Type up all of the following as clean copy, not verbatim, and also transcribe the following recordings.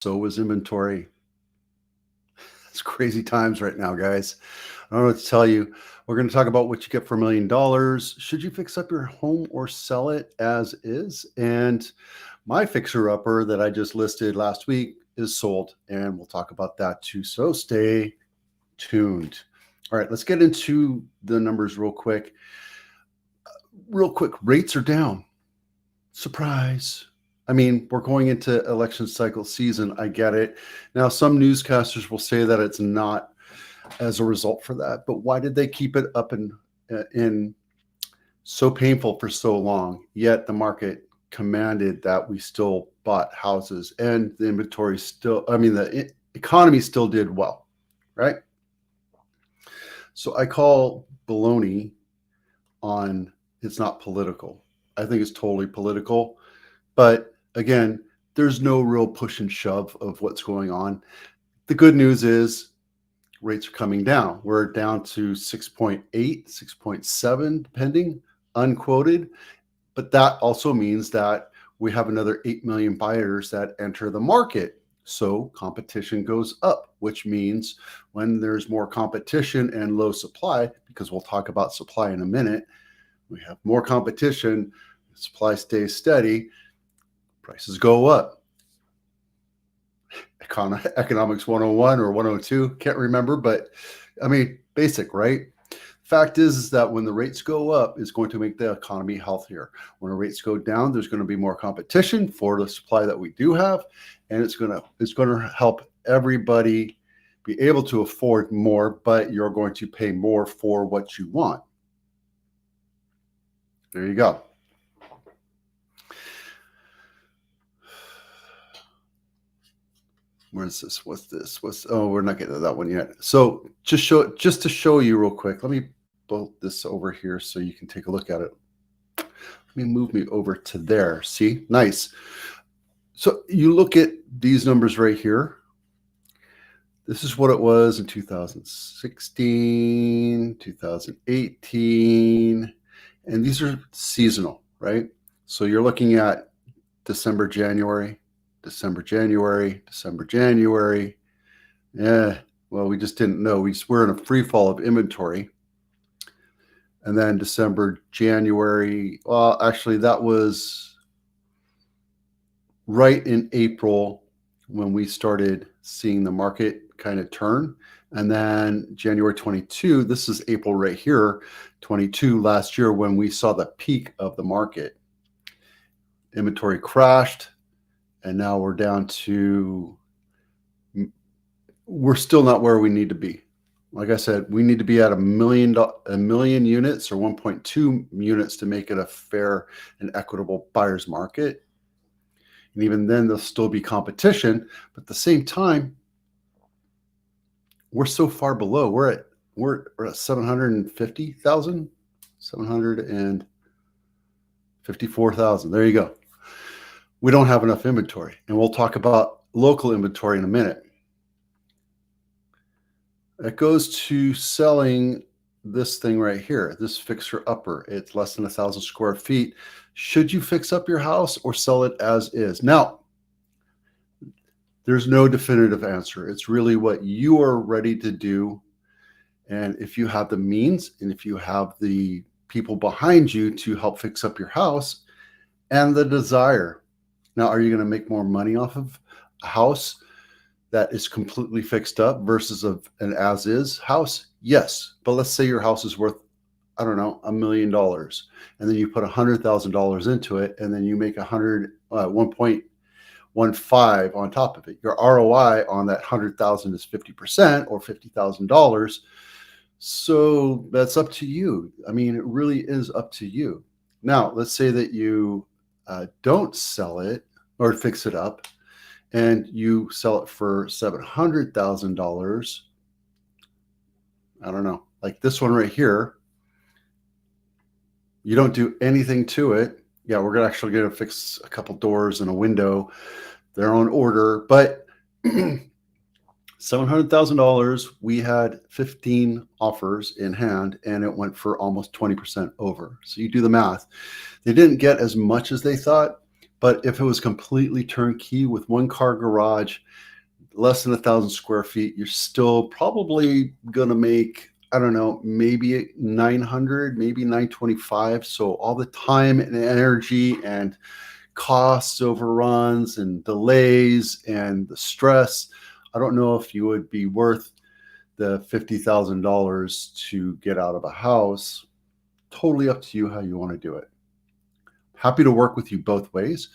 So was inventory. It's crazy times right now, guys. I don't know what to tell you. We're going to talk about what you get for $1 million. Should you fix up your home or sell it as is? And my fixer-upper that I just listed last week is sold, and we'll talk about that too. So stay tuned. All right, let's get into the numbers real quick. Rates are down. Surprise. I mean, we're going into election cycle season. I get it. Now, some newscasters will say that it's not as a result for that, but why did they keep it up in so painful for so long? Yet the market commanded that we still bought houses and the inventory still, the economy still did well, right? So I call baloney on it's not political. I think it's totally political. But again, there's no real push and shove of what's going on. The good news is rates are coming down. We're down to 6.8, 6.7, depending, unquoted. But that also means that we have another 8 million buyers that enter the market. So competition goes up, which means when there's more competition and low supply, because we'll talk about supply in a minute, we have more competition, supply stays steady, prices go up. Economics 101 or 102, can't remember, but I mean, basic, right? Fact is that when the rates go up, it's going to make the economy healthier. When the rates go down, there's going to be more competition for the supply that we do have, and it's going to help everybody be able to afford more, but you're going to pay more for what you want. There you go. Where's this? What's this? We're not getting to that one yet. So just to show you real quick, let me bolt this over here so you can take a look at it. Let me move me over to there. See, nice. So you look at these numbers right here. This is what it was in 2016, 2018, and these are seasonal, right? So you're looking at December, January. Yeah, well, we just didn't know. We're in a free fall of inventory. And then December, January, well, actually, that was right in April when we started seeing the market kind of turn. And then January 22, this is April right here, 22 last year when we saw the peak of the market. Inventory crashed. And now we're down to, we're still not where we need to be. Like I said, we need to be at a million units or 1.2 units to make it a fair and equitable buyer's market. And even then there'll still be competition, but at the same time, we're so far below. We're at 750,000, 754,000. There you go. We don't have enough inventory, and we'll talk about local inventory in a minute. It goes to selling this thing right here, this fixer upper. It's less than 1,000 square feet. Should you fix up your house or sell it as is? Now, there's no definitive answer. It's really what you are ready to do. And if you have the means and if you have the people behind you to help fix up your house and the desire. Now, are you going to make more money off of a house that is completely fixed up versus an as-is house? Yes. But let's say your house is worth, I don't know, $1 million. And then you put $100,000 into it, and then you make 1.15 on top of it. Your ROI on that 100,000 is 50% or $50,000. So that's up to you. I mean, it really is up to you. Now, let's say that you don't sell it or fix it up and you sell it for $700,000. I don't know, like this one right here. You don't do anything to it. Yeah, we're actually going to fix a couple doors and a window. They're on order, but $700,000, we had 15 offers in hand and it went for almost 20% over. So you do the math. They didn't get as much as they thought, But if it was completely turnkey with one car garage, less than 1,000 square feet, you're still probably going to make, I don't know, maybe 900, maybe 925. So all the time and energy and costs overruns and delays and the stress, I don't know if you would be worth the $50,000 to get out of a house. Totally up to you how you want to do it. Happy to work with you both ways,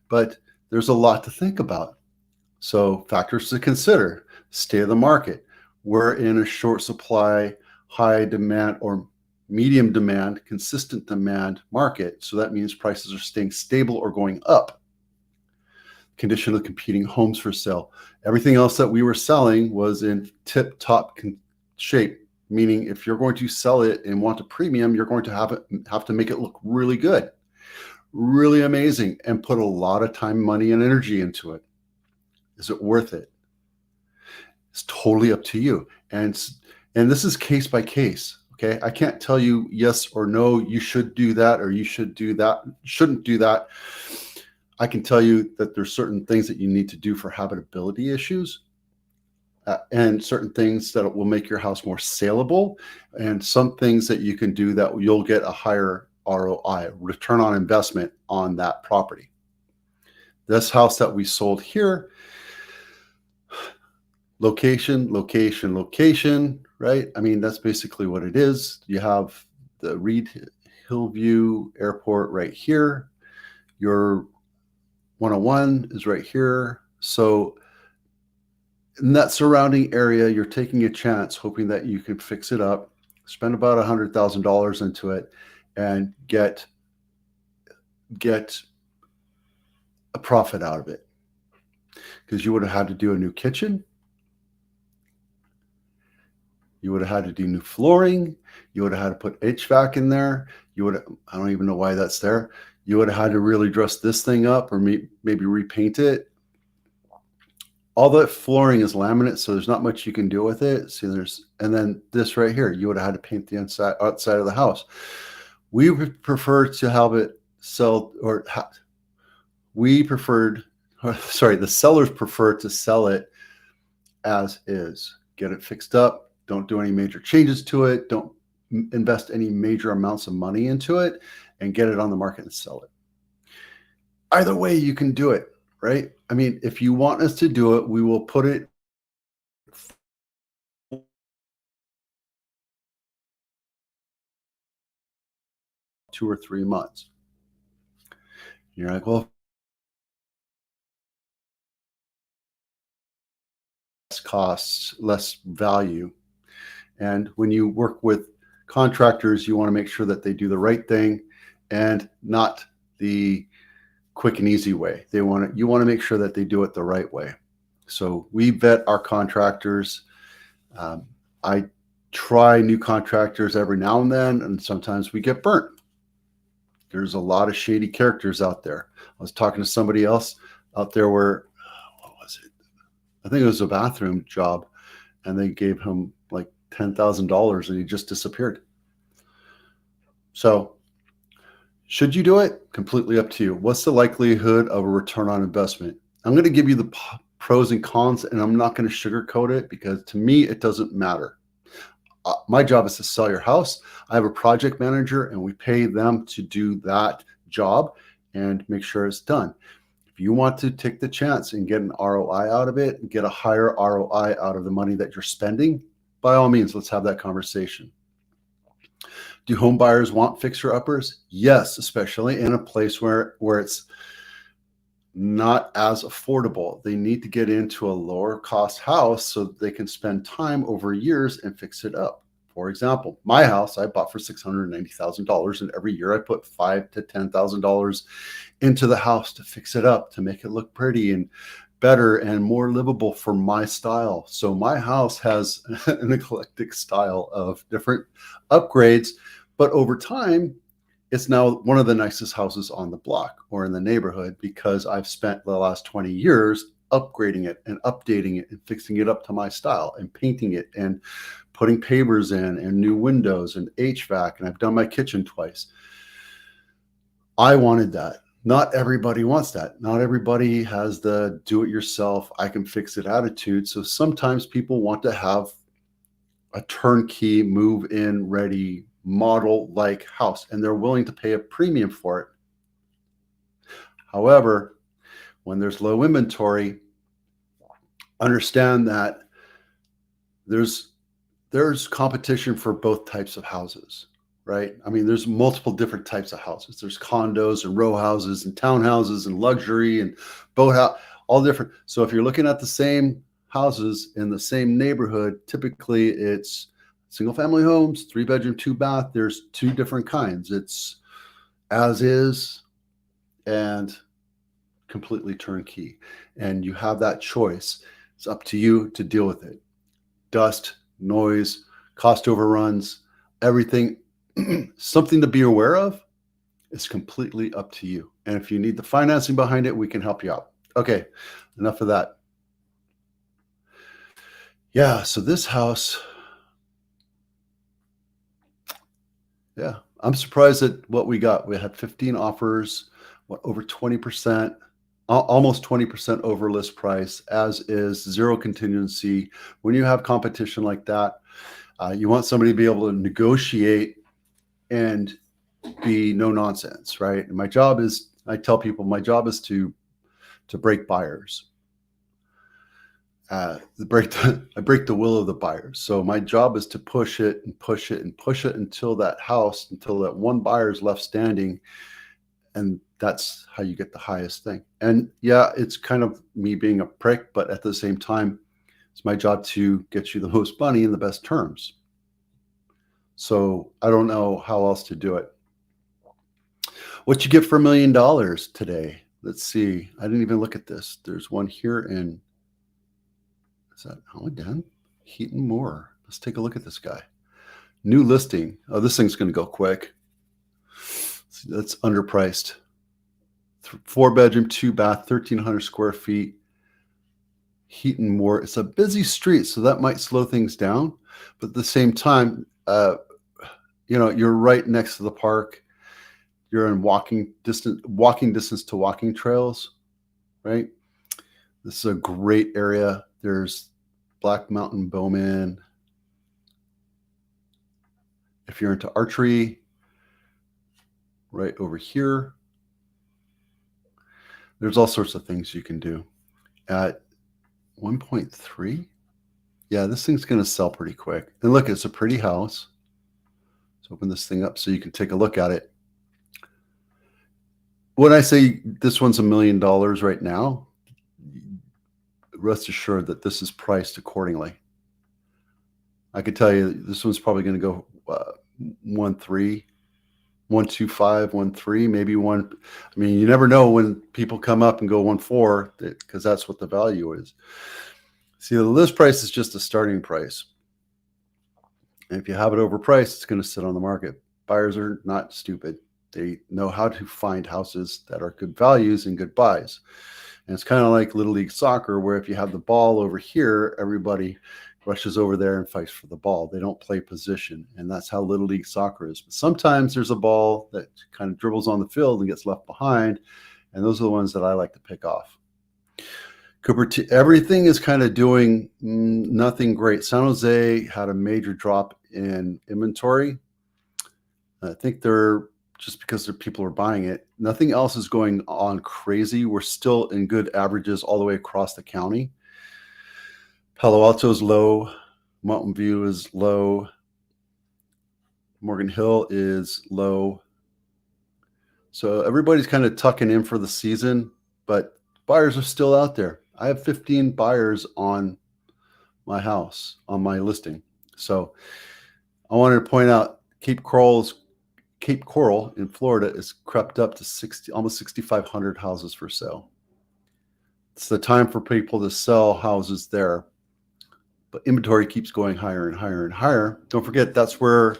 but there's a lot to think about. So factors to consider: state of the market. We're in a short supply, high demand, or medium demand, consistent demand market. So that means prices are staying stable or going up. Condition of competing homes for sale. Everything else that we were selling was in tip-top shape, meaning if you're going to sell it and want a premium, you're going to have to make it look really good, really amazing, and put a lot of time, money, and energy into it. Is it worth it? It's totally up to you. And this is case by case. Okay. I can't tell you yes or no, you should do that, or you should do that, shouldn't do that. I can tell you that there's certain things that you need to do for habitability issues, and certain things that will make your house more saleable, and some things that you can do that you'll get a higher ROI, return on investment, on that property. This house that we sold here, location, location, location, right? I mean, that's basically what it is. You have the Reed Hillview Airport right here. Your 101 is right here. So in that surrounding area, you're taking a chance, hoping that you can fix it up, spend about $100,000 into it, and get a profit out of it. Because you would have had to do a new kitchen. You would have had to do new flooring. You would have had to put HVAC in there. I don't even know why that's there. You would have had to really dress this thing up, or maybe repaint it. All that flooring is laminate, so there's not much you can do with it. See, and then this right here, you would have had to paint the outside of the house. We would prefer to have it sell, or the sellers prefer to sell it as is. Get it fixed up. Don't do any major changes to it. Don't invest any major amounts of money into it, and get it on the market and sell it. Either way, you can do it, right? I mean, if you want us to do it, we will put it two or 3 months. You're like, well, less costs, less value. And when you work with contractors, you want to make sure that they do the right thing and not the quick and easy way. You want to make sure that they do it the right way. So we vet our contractors. I try new contractors every now and then, and sometimes we get burnt. There's a lot of shady characters out there. I was talking to somebody else out there where, what was it? I think it was a bathroom job, and they gave him like $10,000 and he just disappeared. So should you do it? Completely up to you. What's the likelihood of a return on investment? I'm going to give you the pros and cons, and I'm not going to sugarcoat it, because to me, it doesn't matter. My job is to sell your house. I have a project manager, and we pay them to do that job and make sure it's done. If you want to take the chance and get an ROI out of it, and get a higher ROI out of the money that you're spending, by all means, let's have that conversation. Do home buyers want fixer-uppers? Yes, especially in a place where it's not as affordable. They need to get into a lower cost house so that they can spend time over years and fix it up. For example, my house I bought for $690,000, and every year I put $5,000 to $10,000 into the house to fix it up, to make it look pretty and better and more livable for my style. So my house has an eclectic style of different upgrades, but over time, it's now one of the nicest houses on the block or in the neighborhood, because I've spent the last 20 years upgrading it and updating it and fixing it up to my style and painting it and putting pavers in and new windows and HVAC, and I've done my kitchen twice. I wanted that. Not everybody wants that. Not everybody has the do-it-yourself, I can fix it attitude. So sometimes people want to have a turnkey, move-in ready model-like house, and they're willing to pay a premium for it. However, when there's low inventory, understand that there's competition for both types of houses, right? I mean, there's multiple different types of houses. There's condos and row houses and townhouses and luxury and boat house, all different. So if you're looking at the same houses in the same neighborhood, typically it's single family homes, 3-bedroom, 2-bath. There's two different kinds. It's as is and completely turnkey. And you have that choice. It's up to you to deal with it. Dust, noise, cost overruns, everything, something to be aware of. Is completely up to you. And if you need the financing behind it, we can help you out. Okay, enough of that. Yeah, so this house, yeah, I'm surprised at what we got. We had 15 offers, over 20%, almost 20% over list price, as is, zero contingency. When you have competition like that, you want somebody to be able to negotiate and be no nonsense, right? And my job is, I tell people, my job is to break buyers. I break the will of the buyers. So my job is to push it and push it and push it until that one buyer is left standing. And that's how you get the highest thing. And yeah, it's kind of me being a prick, but at the same time, it's my job to get you the most money and the best terms. So I don't know how else to do it. What you get for $1 million today? Let's see. I didn't even look at this. There's one here in, is that again? Heaton Moore. Let's take a look at this guy. New listing. Oh, this thing's going to go quick. That's underpriced. 4-bedroom, 2-bath, 1,300 square feet. Heaton Moore. It's a busy street, so that might slow things down. But at the same time, you're right next to the park. You're in walking distance to walking trails, right? This is a great area. There's Black Mountain Bowman. If you're into archery, right over here. There's all sorts of things you can do. At 1.3, yeah, this thing's going to sell pretty quick. And look, it's a pretty house. Let's open this thing up so you can take a look at it. When I say this one's $1 million right now, rest assured that this is priced accordingly. I could tell you this one's probably going to go 1.3, 1.25, 1.3, maybe one. I mean, you never know when people come up and go 1.4 because that's what the value is. See, the list price is just a starting price. And if you have it overpriced, it's going to sit on the market. Buyers are not stupid. They know how to find houses that are good values and good buys. And it's kind of like Little League soccer, where if you have the ball over here, everybody rushes over there and fights for the ball. They don't play position. And that's how Little League soccer is. But sometimes there's a ball that kind of dribbles on the field and gets left behind. And those are the ones that I like to pick off. Everything is kind of doing nothing great. San Jose had a major drop in inventory. I think they're just because people are buying it. Nothing else is going on crazy. We're still in good averages all the way across the county. Palo Alto is low. Mountain View is low. Morgan Hill is low. So everybody's kind of tucking in for the season, but buyers are still out there. I have 15 buyers on my house, on my listing. So I wanted to point out Cape Coral in Florida is crept up to almost 6,500 houses for sale. It's the time for people to sell houses there. But inventory keeps going higher and higher and higher. Don't forget, that's where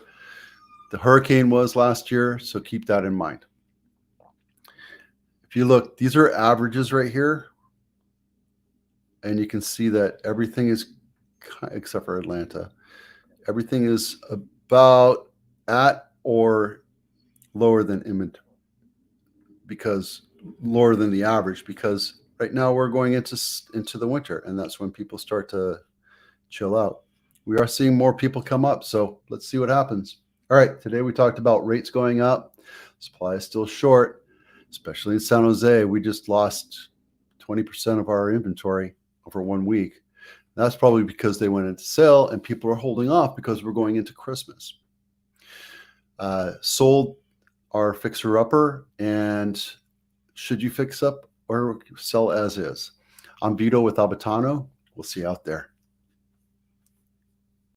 the hurricane was last year, so keep that in mind. If you look, these are averages right here. And you can see that everything is, except for Atlanta, everything is about at or lower than inventory, because lower than the average, because right now we're going into the winter, and that's when people start to chill out. We are seeing more people come up, so let's see what happens. All right, today we talked about rates going up. Supply is still short, especially in San Jose. We just lost 20% of our inventory over 1 week. That's probably because they went into sale and people are holding off because we're going into Christmas. Sold our fixer-upper, and should you fix up or sell as is? I'm Vito with Abitano. We'll see you out there.